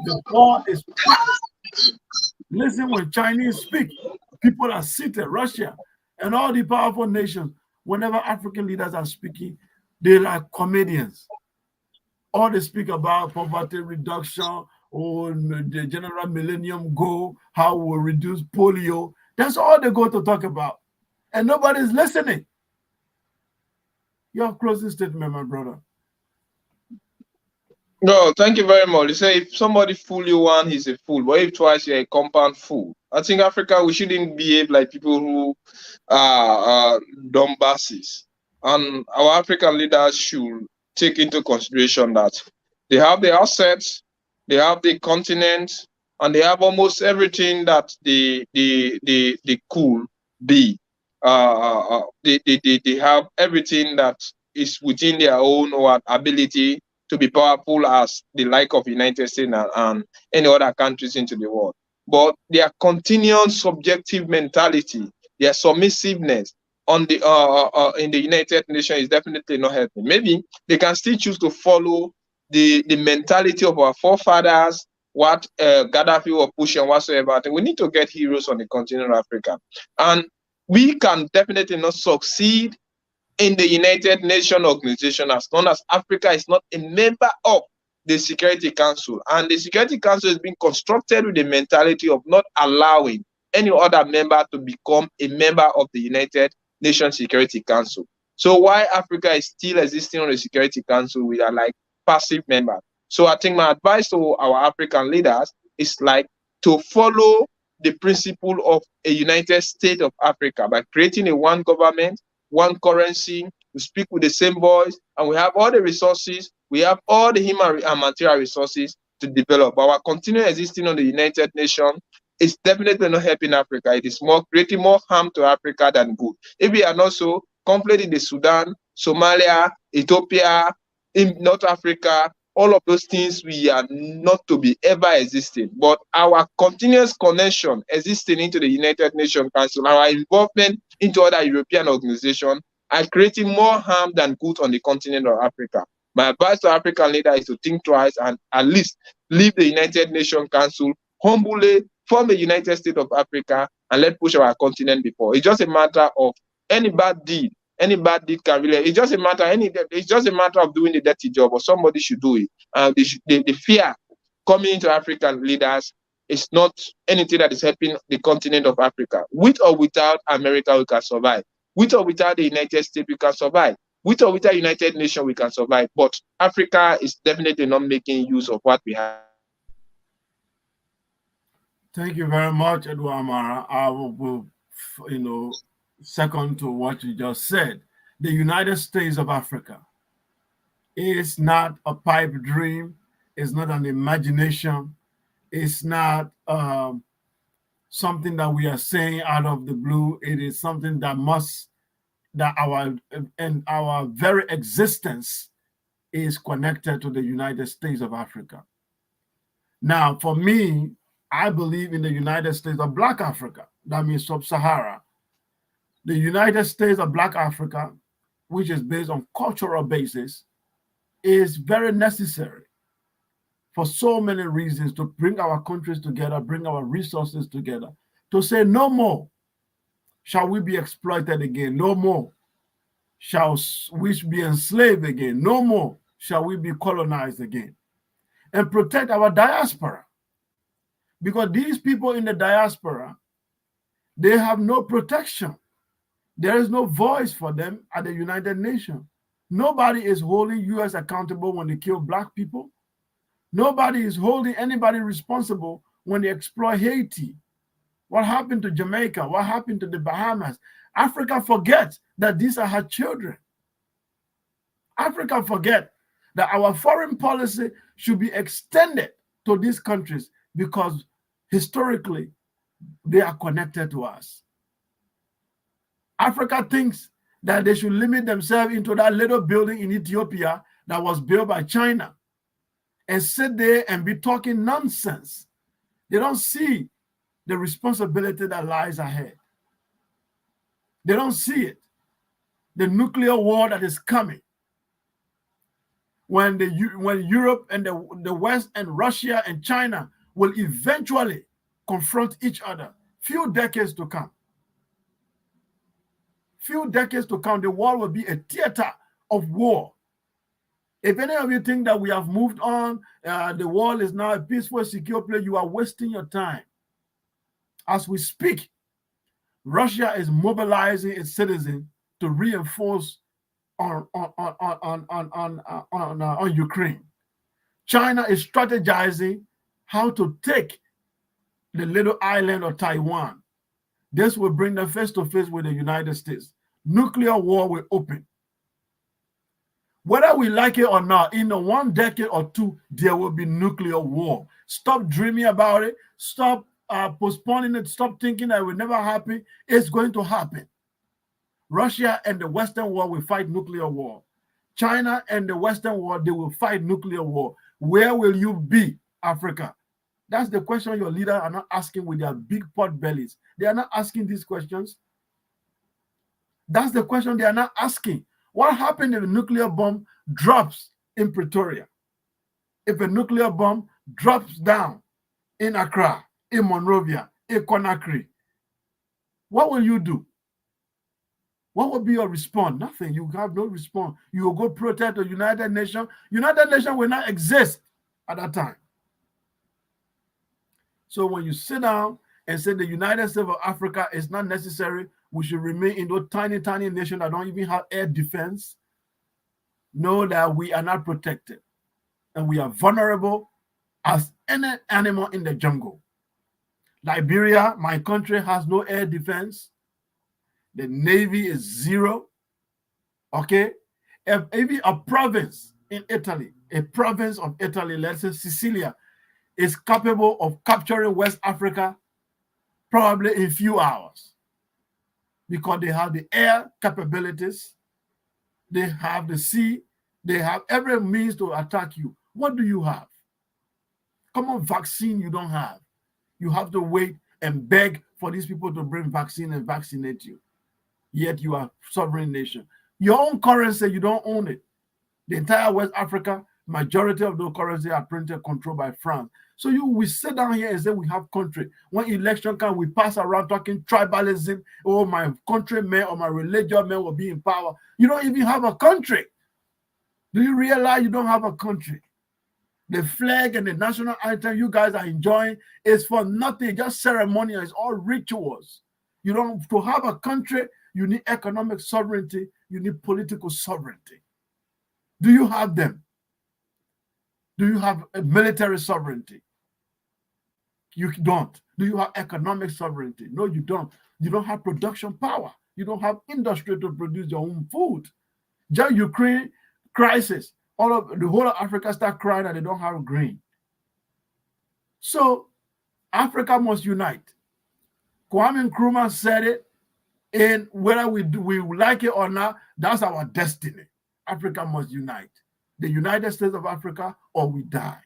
The floor is packed. Listen when Chinese speak. People are seated, Russia, and all the powerful nations. Whenever African leaders are speaking, they're like comedians. All they speak about poverty reduction or the general millennium goal, how we'll reduce polio. That's all they go to talk about. And nobody's listening. Your closing statement, my brother. No, thank you very much. You say if somebody fool you once, he's a fool. But if twice, you're a compound fool. I think Africa, we shouldn't behave like people who are dumb basses. And our African leaders should take into consideration that they have the assets, they have the continent, and they have almost everything that they could be. They have everything that is within their own ability to be powerful as the like of United States and any other countries into the world. But their continual subjective mentality, their submissiveness on the in the United Nations is definitely not helping. Maybe they can still choose to follow the mentality of our forefathers, what Gaddafi or push and whatsoever. I think we need to get heroes on the continent of Africa. And we can definitely not succeed in the United Nations organization as long as Africa is not a member of the Security Council. And the Security Council has been constructed with the mentality of not allowing any other member to become a member of the United Nations Security Council. So why Africa is still existing on the Security Council, we are like passive members. So I think my advice to our African leaders is like to follow the principle of a United States of Africa by creating a one government, one currency, we speak with the same voice, and we have all the resources, we have all the human and material resources to develop. But our continuing existing on the United Nations is definitely not helping Africa. It is more creating more harm to Africa than good. If we are not so, conflict in the Sudan, Somalia, Ethiopia, in North Africa, all of those things we are not to be ever existing. But our continuous connection existing into the United Nations Council, our involvement into other European organizations are creating more harm than good on the continent of Africa. My advice to African leaders is to think twice and at least leave the United Nations Council, humbly form a United States of Africa, and let push our continent before. It's just a matter of any bad deed can really. It's just a matter of doing the dirty job, or somebody should do it. The fear coming into African leaders is not anything that is helping the continent of Africa. With or without America, we can survive. With or without the United States, we can survive. With or without United Nations, we can survive. But Africa is definitely not making use of what we have. Thank you very much, Edward Amara. I will, second to what you just said. The United States of Africa is not a pipe dream. It's not an imagination. It's not something that we are saying out of the blue. It is something that our very existence is connected to the United States of Africa. Now, for me, I believe in the United States of Black Africa. That means sub-Sahara. The United States of Black Africa, which is based on cultural basis, is very necessary for so many reasons to bring our countries together, bring our resources together, to say no more shall we be exploited again, no more shall we be enslaved again, no more shall we be colonized again, and protect our diaspora. Because these people in the diaspora, they have no protection. There is no voice for them at the United Nations. Nobody is holding U.S. accountable when they kill Black people. Nobody is holding anybody responsible when they exploit Haiti. What happened to Jamaica? What happened to the Bahamas? Africa forgets that these are her children. Africa forget that our foreign policy should be extended to these countries because historically they are connected to us. Africa thinks that they should limit themselves into that little building in Ethiopia that was built by China and sit there and be talking nonsense. They don't see the responsibility that lies ahead. They don't see it. The nuclear war that is coming. When Europe and the West and Russia and China will eventually confront each other, few decades to come. Few decades to come, the world will be a theater of war. If any of you think that we have moved on, the world is now a peaceful, secure place, you are wasting your time. As we speak, Russia is mobilizing its citizens to reinforce on Ukraine. China is strategizing how to take the little island of Taiwan. This will bring them face to face with the United States. Nuclear war will open. Whether we like it or not, in 1 decade or two, there will be nuclear war. Stop dreaming about it. Stop postponing it. Stop thinking that it will never happen. It's going to happen. Russia and the Western world will fight nuclear war. China and the Western world, they will fight nuclear war. Where will you be, Africa? That's the question your leaders are not asking with their big pot bellies. They are not asking these questions. That's the question they are not asking. What happened if a nuclear bomb drops in Pretoria? If a nuclear bomb drops down in Accra, in Monrovia, in Conakry, what will you do? What will be your response? Nothing. You have no response. You will go protest the United Nations. United Nations will not exist at that time. So when you sit down and say the United States of Africa is not necessary, we should remain in those tiny, tiny nations that don't even have air defense, know that we are not protected and we are vulnerable as any animal in the jungle. Liberia, my country, has no air defense. The Navy is zero. Okay? If even a province in Italy, a province of Italy, let's say Sicilia, is capable of capturing West Africa probably in a few hours because they have the air capabilities, they have the sea, they have every means to attack you. What do you have? Come on, vaccine you don't have. You have to wait and beg for these people to bring vaccine and vaccinate you. Yet you are a sovereign nation. Your own currency, you don't own it. The entire West Africa, majority of those currencies are printed, controlled by France. So we sit down here and say we have country. When election comes, we pass around talking tribalism. Oh, my countrymen or my religious men will be in power. You don't even have a country. Do you realize you don't have a country? The flag and the national anthem you guys are enjoying is for nothing, just ceremonial. It's all rituals. You don't, to have a country, you need economic sovereignty, you need political sovereignty. Do you have them? Do you have a military sovereignty? You don't. Do you have economic sovereignty? No, you don't. You don't have production power. You don't have industry to produce your own food. Just Ukraine crisis, all of the whole of Africa start crying that they don't have grain. So Africa must unite. Kwame Nkrumah said it, and whether we like it or not, that's our destiny. Africa must unite. The United States of Africa, or we die.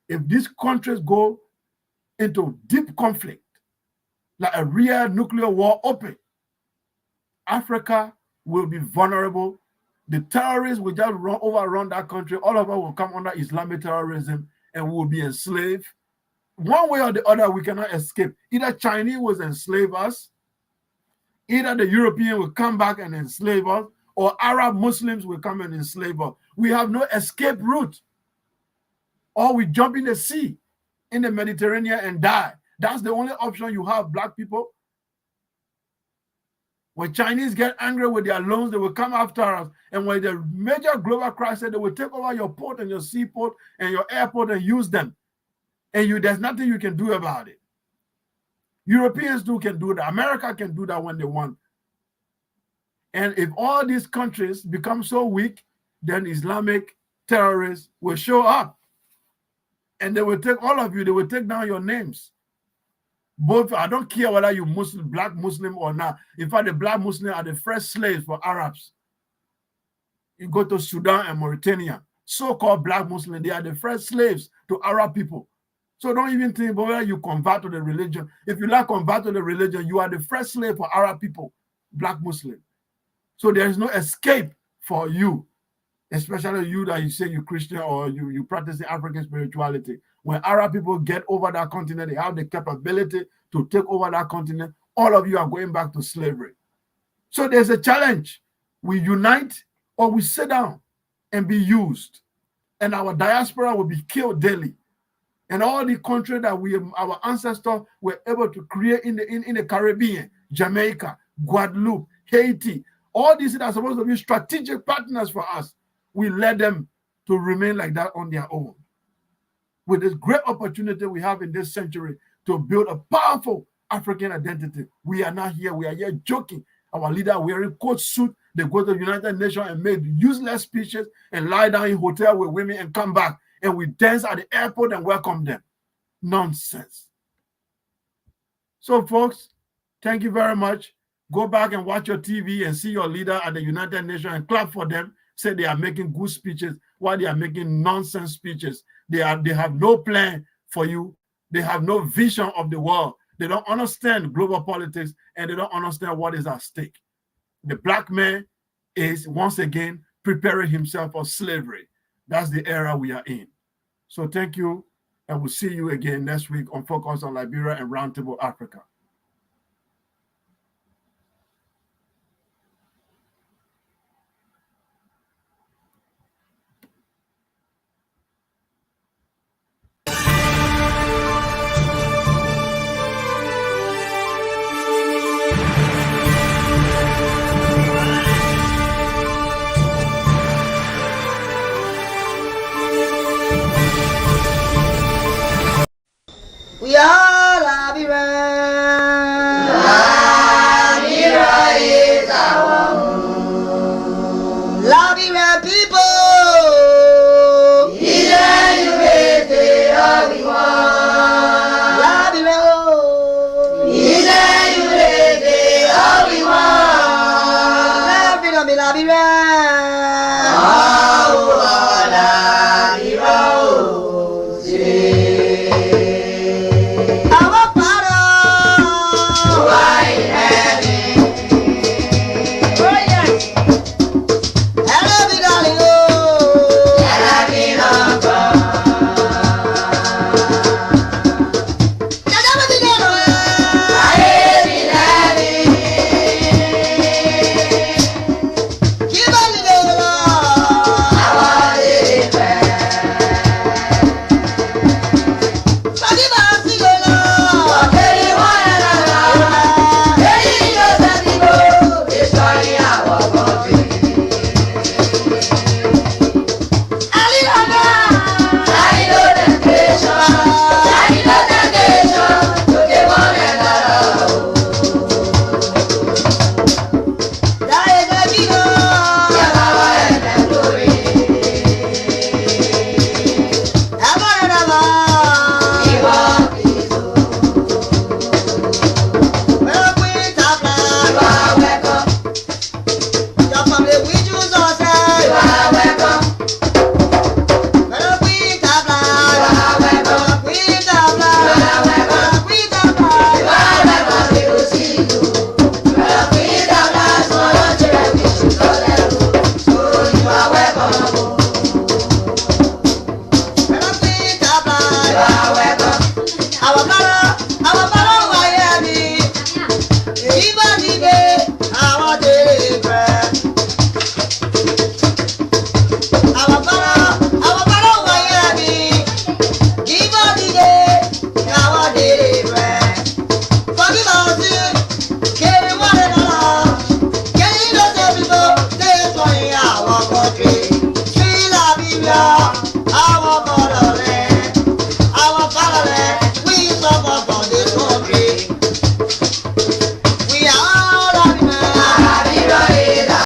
If these countries go into deep conflict, like a real nuclear war open, Africa will be vulnerable. The terrorists will just overrun that country. All of us will come under Islamic terrorism and we will be enslaved. One way or the other, we cannot escape. Either Chinese will enslave us, either the European will come back and enslave us, or Arab Muslims will come and enslave us. We have no escape route. Or we jump in the sea, in the Mediterranean, and die. That's the only option you have, black people. When Chinese get angry with their loans, they will come after us. And when the major global crisis, they will take over your port and your seaport and your airport and use them. And there's nothing you can do about it. Europeans too can do that. America can do that when they want. And if all these countries become so weak, then Islamic terrorists will show up. And they will take all of you, they will take down your names. Both, I don't care whether you Muslim, black Muslim or not. In fact, the black Muslims are the first slaves for Arabs. You go to Sudan and Mauritania, so-called black Muslims, they are the first slaves to Arab people. So don't even think about whether you convert to the religion. If you like convert to the religion, you are the first slave for Arab people, black Muslim. So there is no escape for you, especially you that you say you're Christian or you practice the African spirituality. When Arab people get over that continent, they have the capability to take over that continent. All of you are going back to slavery. So there's a challenge. We unite or we sit down and be used. And our diaspora will be killed daily. And all the countries that our ancestors were able to create in the Caribbean, Jamaica, Guadeloupe, Haiti, all these that are supposed to be strategic partners for us, we let them to remain like that on their own. With this great opportunity we have in this century to build a powerful African identity, we are not here. We are here joking. Our leader wearing coat suit, they go to the United Nations and make useless speeches and lie down in hotel with women and come back. And we dance at the airport and welcome them. Nonsense. So, folks, thank you very much. Go back and watch your TV and see your leader at the United Nations and clap for them. Say they are making good speeches while they are making nonsense speeches. They have no plan for you. They have no vision of the world. They don't understand global politics and they don't understand what is at stake. The black man is once again preparing himself for slavery. That's the era we are in. So thank you, and we'll see you again next week on Focus on Liberia and Roundtable Africa.